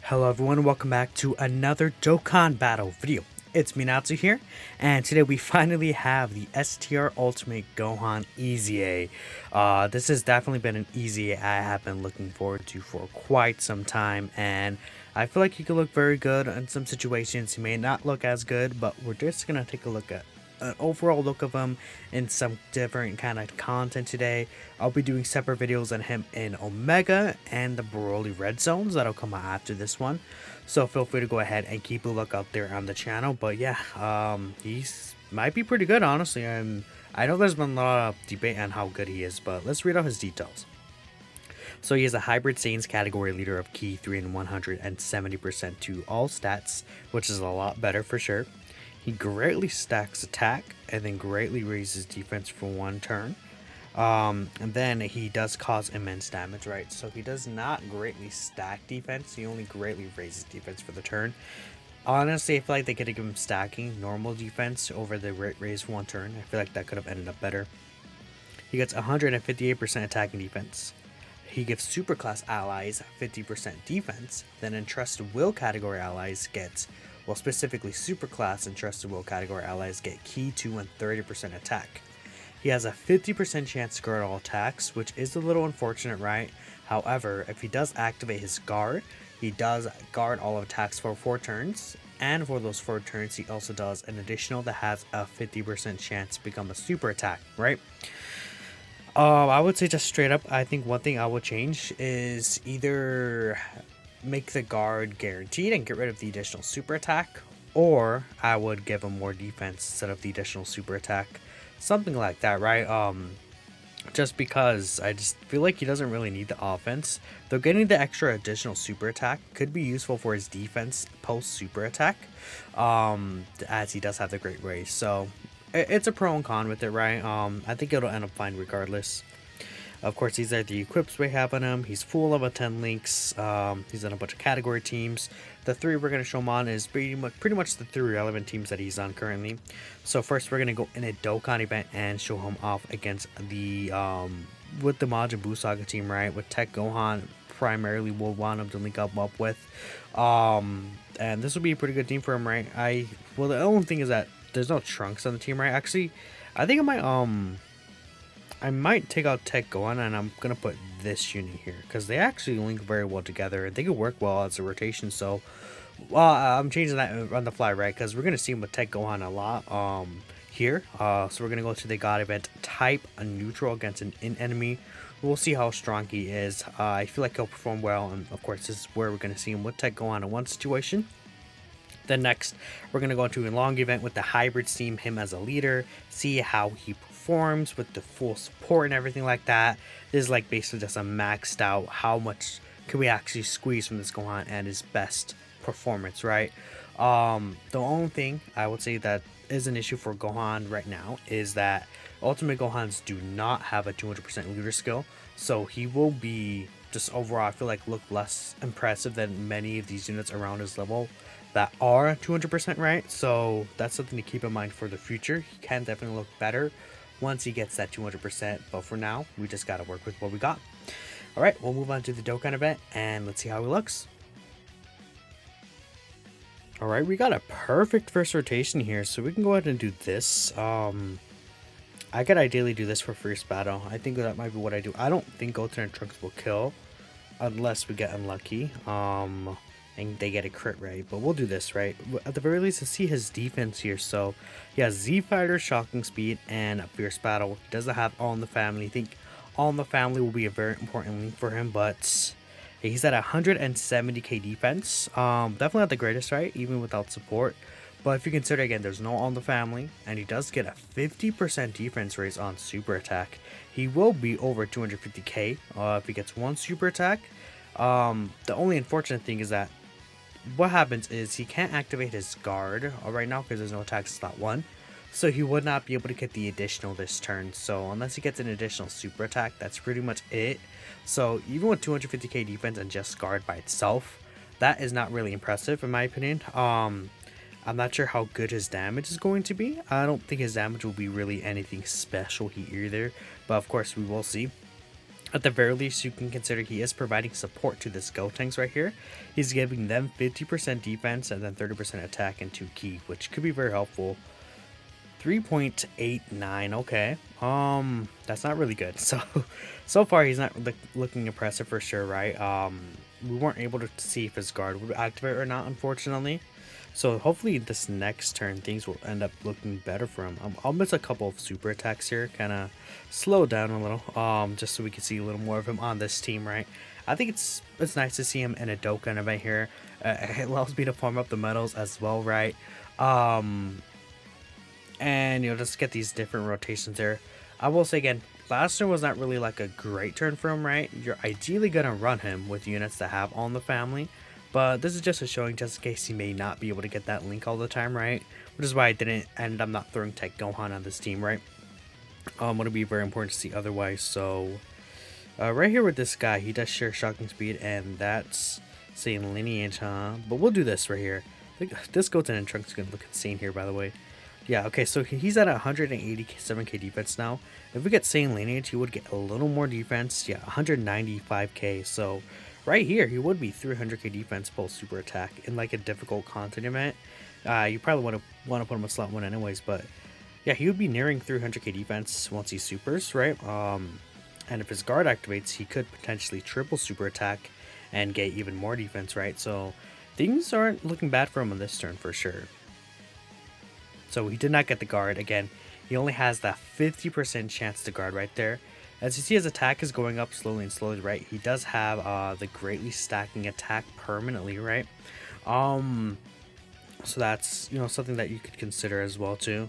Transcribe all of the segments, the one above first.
Hello everyone, welcome back to another Dokkan battle video. It's me Natsu here, and today we finally have the STR Ultimate Gohan Easy A. This has definitely been an Easy A I have been looking forward to for quite some time, and I feel like he could look very good in some situations. He may not look as good, but we're just going to take a look at an overall look of him in some different kind of content today. I'll be doing separate videos on him in Omega and the Broly Red Zones that'll come out after this one. So feel free to go ahead and keep a look out there on the channel. But yeah, he's might be pretty good, honestly. I know there's been a lot of debate on how good he is, but let's read out his details. So he is a hybrid Saiyans category leader of Ki 3 and 170% to all stats, which is a lot better for sure. He greatly stacks attack and then greatly raises defense for one turn. And then he does cause immense damage, right? So he does not greatly stack defense. He only greatly raises defense for the turn. Honestly, I feel like they could have given him stacking normal defense over the raise for one turn. I feel like that could have ended up better. He gets 158% attacking defense. He gives superclass allies 50% defense. Then entrusted will category allies gets, well, specifically superclass and trusted will category allies get Ki 2 and 30% attack. He has a 50% chance to guard all attacks, which is a little unfortunate, right? However, if he does activate his guard, he does guard all attacks for 4 turns. And for those 4 turns, he also does an additional that has a 50% chance to become a super attack, right? I would say just straight up, I think one thing I would change is either make the guard guaranteed and get rid of the additional super attack, or I would give him more defense instead of the additional super attack. Something like that, right? Just because I just feel like he doesn't really need the offense. Though getting the extra additional super attack could be useful for his defense post super attack, as he does have the great raise. So it's a pro and con with it, right? I think it'll end up fine regardless. Of course, these are the equips we have on him. He's full of 10 links. He's on a bunch of category teams. The 3 we're going to show him on is pretty much the 3 relevant teams that he's on currently. So first, we're going to go in a Dokkan event and show him off against the with the Majin Buu Saga team, right? With Tech Gohan primarily we'll want him to link up with. And this will be a pretty good team for him, right? Well, the only thing is that there's no Trunks on the team, right? Actually, I think I might take out Tech Gohan and I'm gonna put this unit here because they actually link very well together and they could work well as a rotation. So, well, I'm changing that on the fly, right? Because we're gonna see him with Tech Gohan a lot here. So we're gonna go to the God event, type a neutral against an enemy. We'll see how strong he is. I feel like he'll perform well, and of course, this is where we're gonna see him with Tech Gohan in one situation. Then next, we're going to go into a long event with the hybrids team, him as a leader, see how he performs with the full support and everything like that. This is like basically just a maxed out how much can we actually squeeze from this Gohan and his best performance, right? The only thing I would say that is an issue for Gohan right now is that Ultimate Gohans do not have a 200% leader skill, so he will be just overall, I feel like, look less impressive than many of these units around his level that are 200% right. So that's something to keep in mind for the future. He can definitely look better once he gets that 200%, but for now we just got to work with what we got. All right, we'll move on to the Dokkan event and let's see how he looks. All right, we got a perfect first rotation here, so we can go ahead and do this. I could ideally do this for first battle. I think that might be what I do. I don't think Goten and Trunks will kill unless we get unlucky. And they get a crit, right? But we'll do this, right? At the very least, let's see his defense here. So he has Z Fighter, Shocking Speed, and a Fierce Battle. He doesn't have All in the Family. I think All in the Family will be a very important link for him, but he's at 170k defense. Definitely not the greatest, right? Even without support. But if you consider, again, there's no All in the Family, and he does get a 50% defense raise on Super Attack. He will be over 250k if he gets one Super Attack. The only unfortunate thing is that what happens is he can't activate his guard right now because there's no attack slot 1, so he would not be able to get the additional this turn. So unless he gets an additional super attack, that's pretty much it. So even with 250k defense and just guard by itself, that is not really impressive in my opinion. I'm not sure how good his damage is going to be. I don't think his damage will be really anything special here either, but of course we will see. At the very least, you can consider he is providing support to this Gotenks right here. He's giving them 50% defense and then 30% attack and 2 ki, which could be very helpful. 3.89, okay. That's not really good. So far he's not looking impressive for sure, right? We weren't able to see if his guard would activate or not, unfortunately. So hopefully this next turn things will end up looking better for him. I'll miss a couple of super attacks here, kind of slow down a little, just so we can see a little more of him on this team, right? I think it's nice to see him in a Dokkan event here. It allows me to farm up the medals as well, right? And just get these different rotations there. I will say again, last turn was not really like a great turn for him, right? You're ideally gonna run him with units that have all in the family, but this is just a showing just in case he may not be able to get that link all the time, right? Which is why I didn't end up not throwing Tech Gohan on this team, right? Would be very important to see otherwise. So right here with this guy, he does share shocking speed, and that's saying lineage, huh? But we'll do this right here. This Goten and Trunks is gonna look insane here, by the way. Yeah, okay, so he's at 187k defense now. If we get Saiyan Lineage, he would get a little more defense. Yeah, 195k. So right here, he would be 300k defense post super attack in like a difficult content event. You probably want to put him in slot 1 anyways, but yeah, he would be nearing 300k defense once he supers, right? And if his guard activates, he could potentially triple super attack and get even more defense, right? So things aren't looking bad for him on this turn for sure. So he did not get the guard. Again, he only has that 50% chance to guard right there. As you see, his attack is going up slowly and slowly, right? He does have the greatly stacking attack permanently, right? So that's, something that you could consider as well too.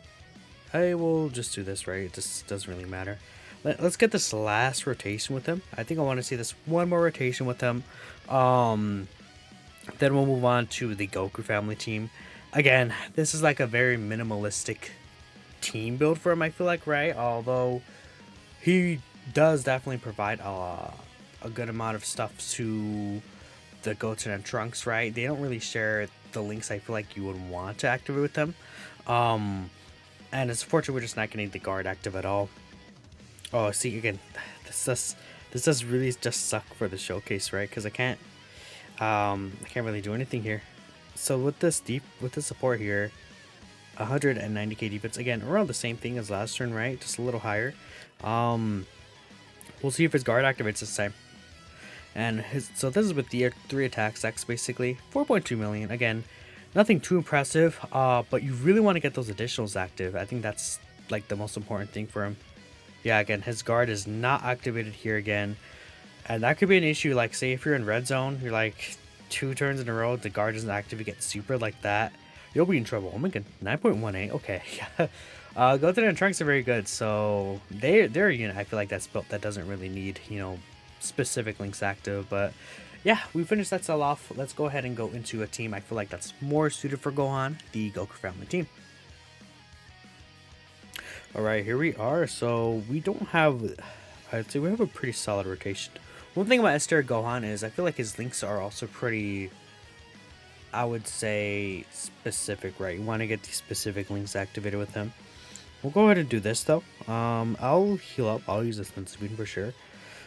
I will just do this, right? It just doesn't really matter. Let's get this last rotation with him. I think I want to see this one more rotation with him. Then we'll move on to the Goku family team. Again, this is like a very minimalistic team build for him, I feel like, right? Although he does definitely provide a good amount of stuff to the Goten and Trunks, right? They don't really share the links I feel like you would want to activate with them. And it's fortunate we're just not getting the guard active at all. Oh, see, again, this does really just suck for the showcase, right? Because I can't really do anything here. So with this support here, 190k defense, again around the same thing as last turn, right? Just a little higher. We'll see if his guard activates this time. And so this is with the 3 attack stacks, basically 4.2 million. Again, nothing too impressive, but you really want to get those additionals active. I think that's like the most important thing for him. Yeah, again, his guard is not activated here again, and that could be an issue. Like, say if you're in red zone, you're like 2 turns in a row, the guard doesn't activate, get super like that, you'll be in trouble. Oh my god, 9.18, okay. Yeah. Goten and Trunks are very good, so they're a unit I feel like that's built that doesn't really need, specific links active. But yeah, we finished that cell off. Let's go ahead and go into a team I feel like that's more suited for Gohan, the Goku family team. Alright, here we are. So we don't have, I'd say we have a pretty solid rotation. One thing about S-tier Gohan is I feel like his links are also pretty, I would say, specific, right? You want to get these specific links activated with him. We'll go ahead and do this though. I'll heal up. I'll use this defense speed for sure.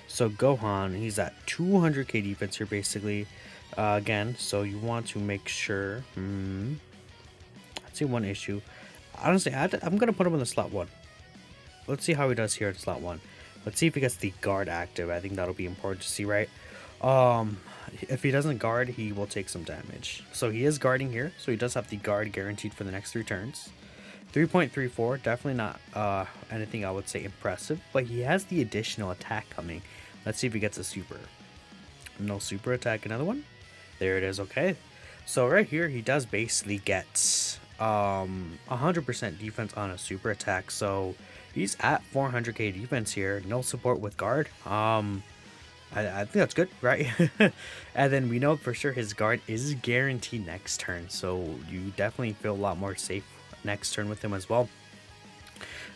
So Gohan, he's at 200k defense here basically. Again, so you want to make sure. I'd say one issue. Honestly, I'm gonna put him in the slot 1. Let's see how he does here in slot 1. Let's see if he gets the guard active. I think that'll be important to see, right? If he doesn't guard, he will take some damage. So he is guarding here, so he does have the guard guaranteed for the next 3 turns. 3.34, definitely not anything I would say impressive, but he has the additional attack coming. Let's see if he gets a super. No super attack, another one. There it is, okay. So right here, he does basically get 100% defense on a super attack, so he's at 400k defense here. No support with guard. I think that's good, right? And then we know for sure his guard is guaranteed next turn, so you definitely feel a lot more safe next turn with him as well.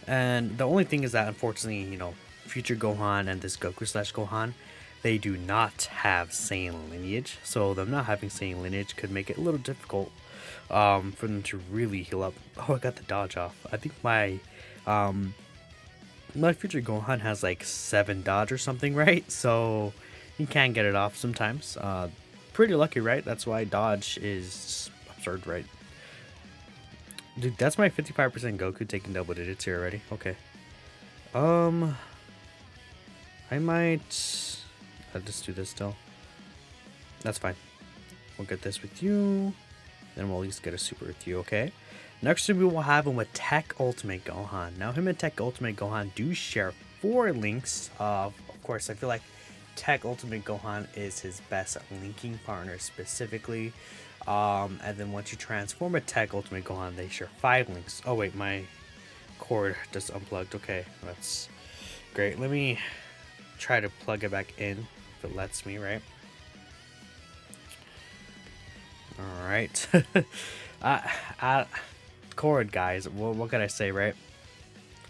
And the only thing is that unfortunately, future Gohan and this Goku / Gohan, they do not have Saiyan lineage, so them not having Saiyan lineage could make it a little difficult for them to really heal up. Oh, I got the dodge off. I think my My future Gohan has like 7 dodge or something, right? So you can get it off sometimes. Pretty lucky, right? That's why dodge is absurd, right? Dude, that's my 55% Goku taking double digits here already. Okay. I might... I'll just do this still. That's fine. We'll get this with you. Then we'll at least get a super with you, okay? Next we will have him with Tech Ultimate Gohan. Now him and Tech Ultimate Gohan do share 4 links. Of course, I feel like Tech Ultimate Gohan is his best linking partner specifically. And then once you transform a Tech Ultimate Gohan, they share 5 links. Oh wait, my cord just unplugged. Okay, that's great. Let me try to plug it back in if it lets me, right? All right. Cord, guys. What can I say, right?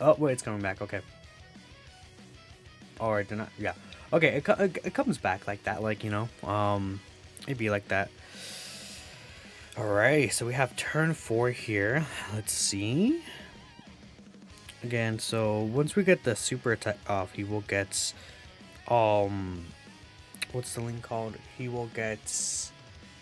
Oh wait, it's coming back. Okay. Or did not? Yeah. Okay, it comes back like that, like, you know, it'd be like that. All right, so we have turn 4 here. Let's see. Again, so once we get the super attack off, he will get, what's the link called? He will get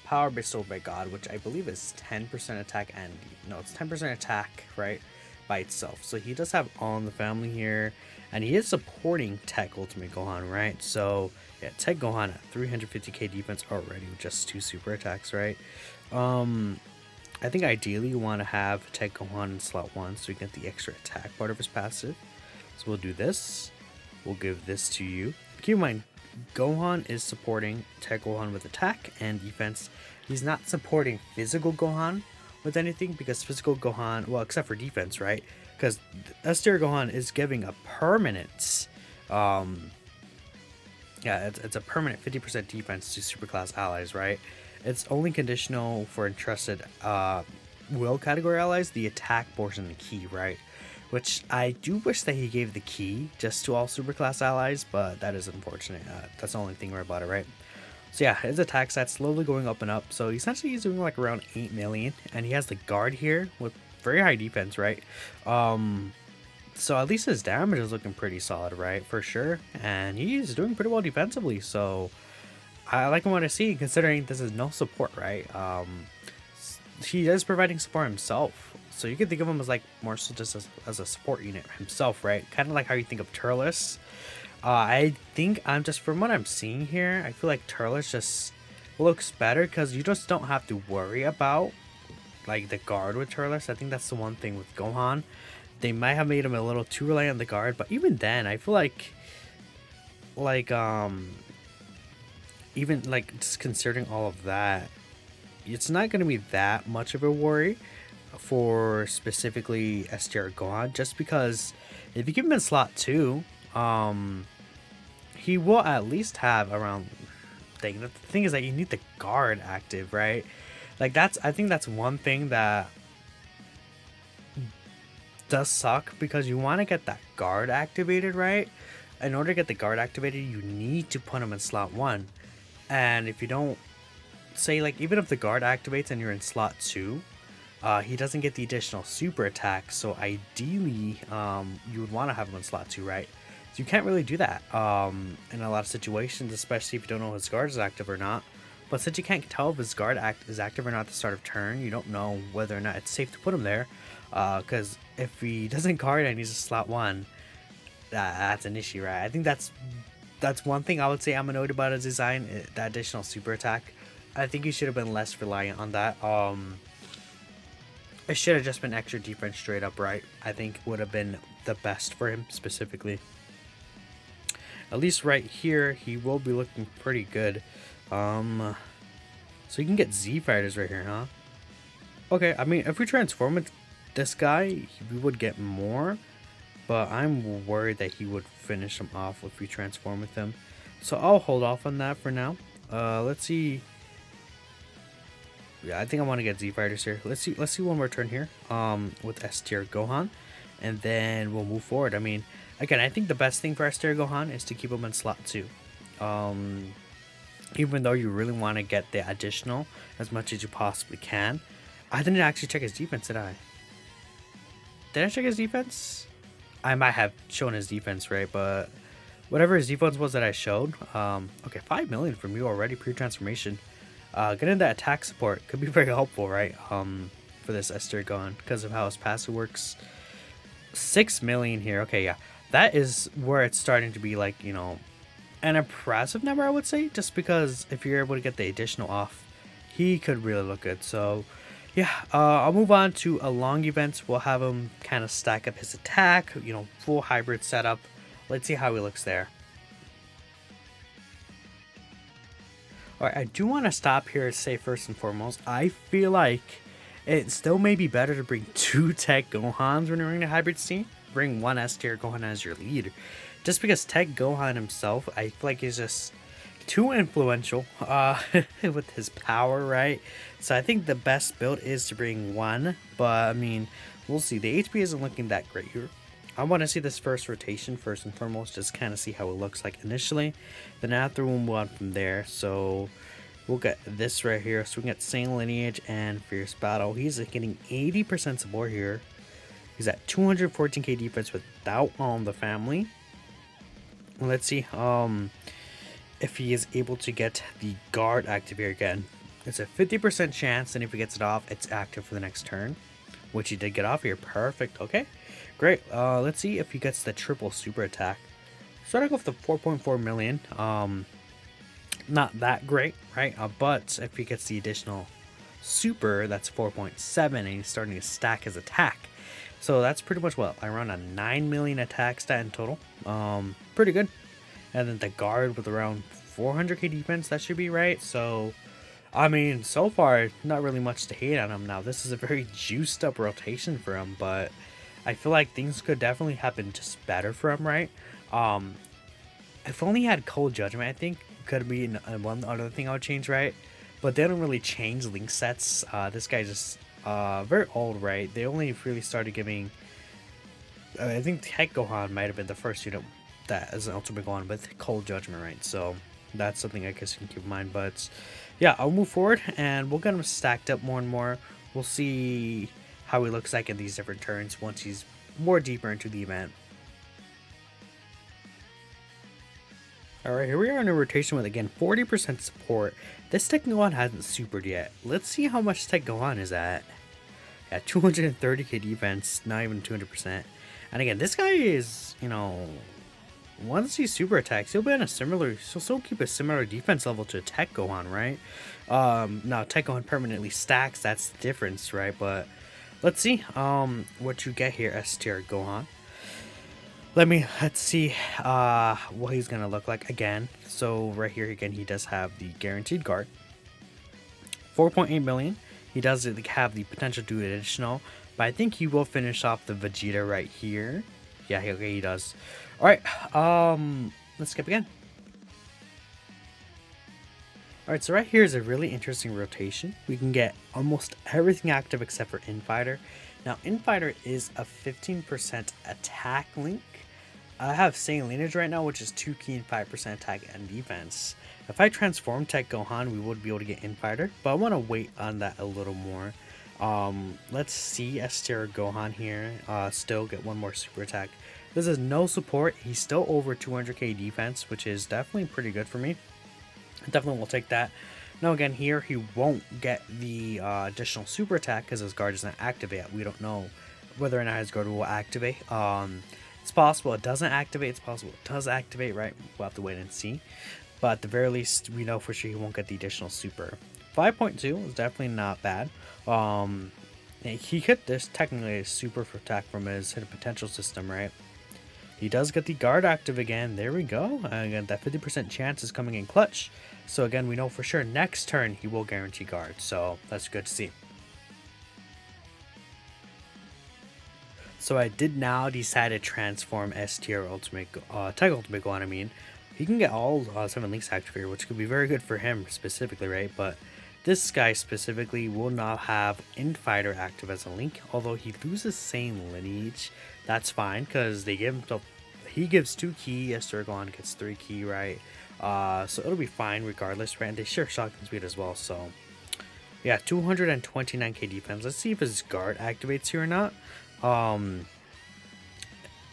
Power Bestowed by God, which I believe is 10% attack and, no, it's 10% attack, right, by itself. So he does have All in the Family here, and he is supporting Tech Ultimate Gohan, right? So, yeah, Tech Gohan at 350k defense already with just 2 super attacks, right? I think ideally you want to have Tech Gohan in slot 1 so you get the extra attack part of his passive. So we'll do this. We'll give this to you. Keep in mind, Gohan is supporting Tech Gohan with attack and defense. He's not supporting physical Gohan with anything because physical Gohan, well, except for defense, right? Because S-tier Gohan is giving a permanent, yeah, it's a permanent 50% defense to superclass allies, right? It's only conditional for entrusted will category allies, the attack portion, the key, right? Which I do wish that he gave the key just to all superclass allies, but that is unfortunate. That's the only thing right about it, right? So yeah, his attack stats slowly going up and up. So essentially he's doing like around 8 million, and he has the guard here with very high defense, right? So at least his damage is looking pretty solid, right? For sure. And he's doing pretty well defensively, so I like what I see, considering this is no support, right? He is providing support himself, so you can think of him as like more so just as a support unit himself, right? Kind of like how you think of Turles. I think I'm just, from what I'm seeing here, I feel like Turles just looks better because you just don't have to worry about like the guard with Turles. I think that's the one thing with Gohan. They might have made him a little too reliant on the guard, but even then, I feel like even like just considering all of that, it's not going to be that much of a worry for specifically S-tier Gohan, just because if you give him in slot 2, he will at least have around, the thing is that you need the guard active, right? Like that's, I think that's one thing that does suck, because you want to get that guard activated, right? In order to get the guard activated, you need to put him in slot 1. And if you don't, say like even if the guard activates and you're in slot 2, he doesn't get the additional super attack. So ideally, you would want to have him in slot 2, right? So you can't really do that in a lot of situations, especially if you don't know if his guard is active or not. But since you can't tell if his guard is active or not at the start of turn, you don't know whether or not it's safe to put him there. Because if he doesn't guard and he's a slot 1, that's an issue, right? I think that's one thing I would say I'm annoyed about his design, that additional super attack. I think he should have been less reliant on that. It should have just been extra defense straight up, right? I think would have been the best for him specifically. At least right here, he will be looking pretty good. So you can get Z fighters right here, huh? Okay, I mean, if we transform with this guy, we would get more, but I'm worried that he would finish him off if we transform with him. So I'll hold off on that for now. Let's see. Yeah, I think I want to get Z fighters here. Let's see one more turn here. With S-tier Gohan, and then we'll move forward. I mean, again, I think the best thing for S-tier Gohan is to keep him in slot 2. Even though you really want to get the additional as much as you possibly can. I didn't actually check his defense, did I? Did I check his defense? I might have shown his defense right, but whatever his defense was that I showed, okay, 5 million from you already pre-transformation. Getting that attack support could be very helpful, right? For this Esther Gon because of how his passive works. 6 million here. Okay, yeah, that is where it's starting to be like, an impressive number, I would say, just because if you're able to get the additional off, he could really look good. So yeah, I'll move on to a long events. We'll have him kind of stack up his attack, full hybrid setup. Let's see how he looks there. All right, I do want to stop here and say first and foremost, I feel like it still may be better to bring 2 Tech Gohans when you're running a hybrid team. Bring 1 S tier Gohan as your lead. Just because Tech Gohan himself, I feel like he's just too influential with his power, right? So I think the best build is to bring 1, but I mean, we'll see. The HP isn't looking that great here. I want to see this first rotation first and foremost, just kind of see how it looks like initially. Then after we'll move on from there. So we'll get this right here. So we can get Same Lineage and Fierce Battle. He's getting 80% support here. He's at 214k defense without the family. Let's see if he is able to get the guard active here again. It's a 50% chance, and if he gets it off, it's active for the next turn, which he did get off here. Perfect. Okay, great. Let's see if he gets the triple super attack. Starting off the 4.4 million. Not that great, right? But if he gets the additional super, that's 4.7, and he's starting to stack his attack. So that's pretty much what I run a 9 million attack stat in total. Pretty good. And then the guard with around 400k defense, that should be right. So I mean, so far not really much to hate on him. Now this is a very juiced up rotation for him, but I feel like things could definitely happen just better for him, right? If only he had Cold Judgment, I think could be one other thing I would change, right? But they don't really change link sets. This guy just very old, right? They only really started giving. I think Tech Gohan might have been the first unit that is an Ultimate Gohan with Cold Judgment, right? So that's something I guess you can keep in mind. But yeah, I'll move forward and we'll get him stacked up more and more. We'll see how he looks like in these different turns once he's more deeper into the event. Alright, here we are in a rotation with, again, 40% support. This Tech Gohan hasn't supered yet. Let's see how much Tech Gohan is at. Yeah, 230k defense, not even 200%. And again, this guy is, once he super attacks, he'll be on a similar, he'll still keep a similar defense level to Tech Gohan, right? Now, Tech Gohan permanently stacks, that's the difference, right? But let's see what you get here, S tier Gohan. Let's see what he's gonna look like again. So right here again, he does have the guaranteed guard, 4.8 million. He does have the potential to do additional, but I think he will finish off the Vegeta right here. Yeah, okay, he does. All right, let's skip again. All right, so right here is a really interesting rotation. We can get almost everything active except for Infighter. Now, Infighter is a 15% attack link. I have Same Lineage right now, which is 2 key and 5% attack and defense. If I transform Tech Gohan, we would be able to get Infighter, but I want to wait on that a little more. Let's see S tier Gohan here. Still get one more super attack. This is no support. He's still over 200k defense, which is definitely pretty good for me. I definitely will take that. Now again, here he won't get the additional super attack because his guard doesn't activate. We don't know whether or not his guard will activate. It's possible it doesn't activate. It's possible it does activate, right? We'll have to wait and see. But at the very least, we know for sure he won't get the additional super. 5.2 is definitely not bad. He hit this technically a super for attack from his hidden potential system, right? He does get the guard active again. There we go. Again, that 50% chance is coming in clutch. So again, we know for sure next turn he will guarantee guard. So that's good to see. So I did now decide to transform S tier Ultimate, Tech Ultimate Gohan, I mean. He can get all 7 links active here, which could be very good for him specifically, right? But this guy specifically will not have Infighter active as a link, although he loses Same Lineage. That's fine, because they give him, he gives 2 key, S tier Gohan gets 3 key, right? So it'll be fine regardless, right? And they share shocking speed as well, so yeah, 229k defense. Let's see if his guard activates here or not.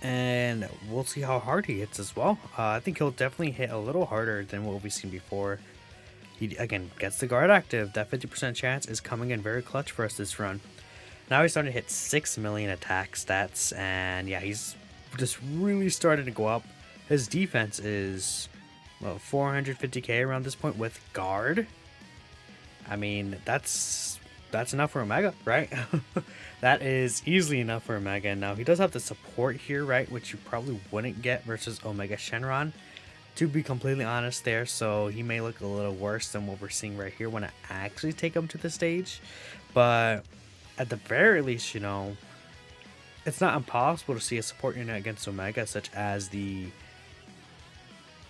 and we'll see how hard he hits as well. I think he'll definitely hit a little harder than what we've seen before. He again gets the guard active. That 50% chance is coming in very clutch for us this run. Now he's starting to hit 6 million attack stats, and yeah, he's just really starting to go up. His defense is, well, 450k around this point with guard. I mean, that's enough for Omega, right? That is easily enough for Omega. And now he does have the support here, right, which you probably wouldn't get versus Omega Shenron, to be completely honest there. So he may look a little worse than what we're seeing right here when I actually take him to the stage. But at the very least, you know, it's not impossible to see a support unit against Omega, such as the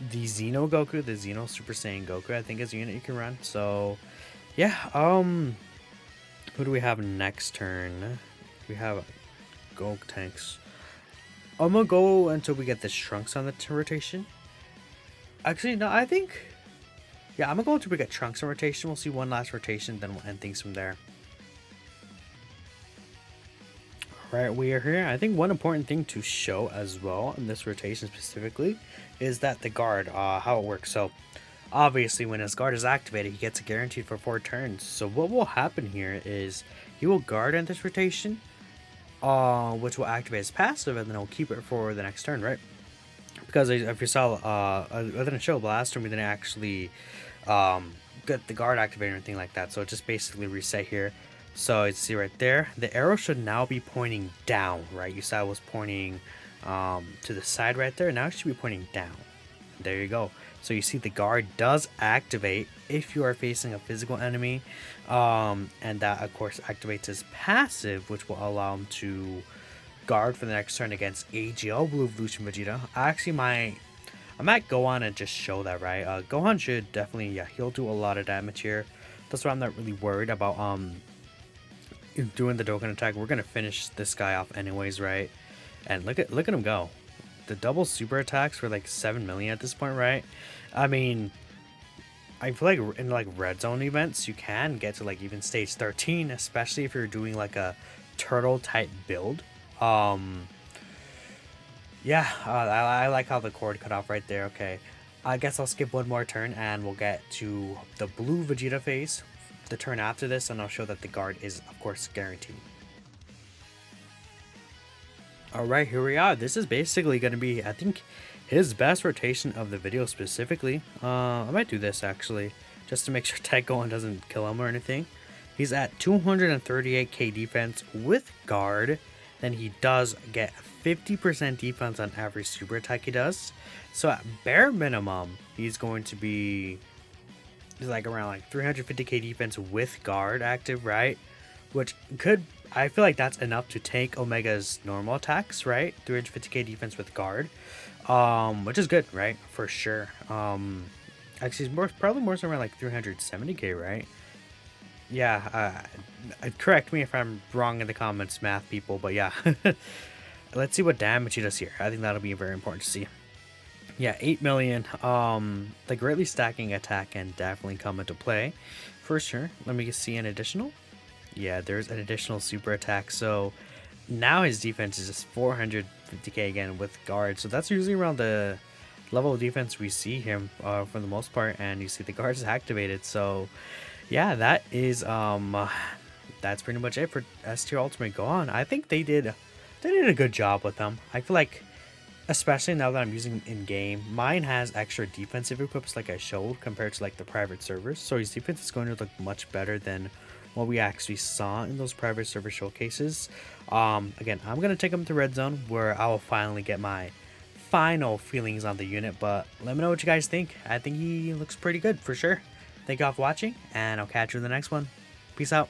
Xeno Goku, the Xeno Super Saiyan Goku, I think is a unit you can run. So yeah, who do we have next turn? We have Goku tanks. I'm gonna go until we get the Trunks on the rotation. Actually, no, I think, yeah, I'm gonna go until we get Trunks on rotation. We'll see one last rotation, then we'll end things from there. Right, we are here. I think one important thing to show as well in this rotation specifically is that the guard, how it works. So obviously when his guard is activated, he gets a guaranteed for 4 turns. So what will happen here is he will guard in this rotation, which will activate his passive, and then he'll keep it for the next turn, right? Because if you saw, I didn't show last turn, we didn't actually get the guard activated or anything like that. So it just basically reset here. So you see right there, the arrow should now be pointing down, right? You saw it was pointing to the side right there. Now it should be pointing down. There you go. So you see the guard does activate if you are facing a physical enemy. And that, of course, activates his passive, which will allow him to guard for the next turn against AGL Blue Evolution Vegeta. Actually, I might go on and just show that, right? Gohan should definitely, yeah, he'll do a lot of damage here. That's why I'm not really worried about doing the Dokkan attack. We're gonna finish this guy off anyways, right? And look at him go. The double super attacks for like 7 million at this point, right? I mean, I feel like in like red zone events you can get to like even stage 13, especially if you're doing like a turtle type build. Yeah, I like how the cord cut off right there. Okay, I guess I'll skip one more turn and we'll get to the blue Vegeta phase the turn after this, and I'll show that the guard is, of course, guaranteed. Alright, here we are. This is basically going to be, I think, his best rotation of the video specifically. I might do this, actually, just to make sure Tech Gohan doesn't kill him or anything. He's at 238k defense with guard. Then he does get 50% defense on every super attack he does. So at bare minimum, he's going to be like around like 350k defense with guard active, right? Which could, I feel like that's enough to take Omega's normal attacks, right? 350k defense with guard, which is good, right? For sure. Actually, it's probably more so around like 370k, right? Yeah. Correct me if I'm wrong in the comments, math people, but yeah. Let's see what damage he does here. I think that'll be very important to see. Yeah, 8 million. The greatly stacking attack can definitely come into play for sure. Let me see an additional. Yeah, there's an additional super attack. So now his defense is just 450k again with guard. So that's usually around the level of defense we see him for the most part. And you see the guard is activated. So yeah, that is that's pretty much it for S tier Ultimate Gohan. I think they did a good job with them. I feel like, especially now that I'm using in-game, mine has extra defensive equips like I showed compared to like the private servers. So his defense is going to look much better than what we actually saw in those private server showcases. Again, I'm going to take him to Red Zone where I will finally get my final feelings on the unit. But let me know what you guys think. I think he looks pretty good for sure. Thank you all for watching, and I'll catch you in the next one. Peace out.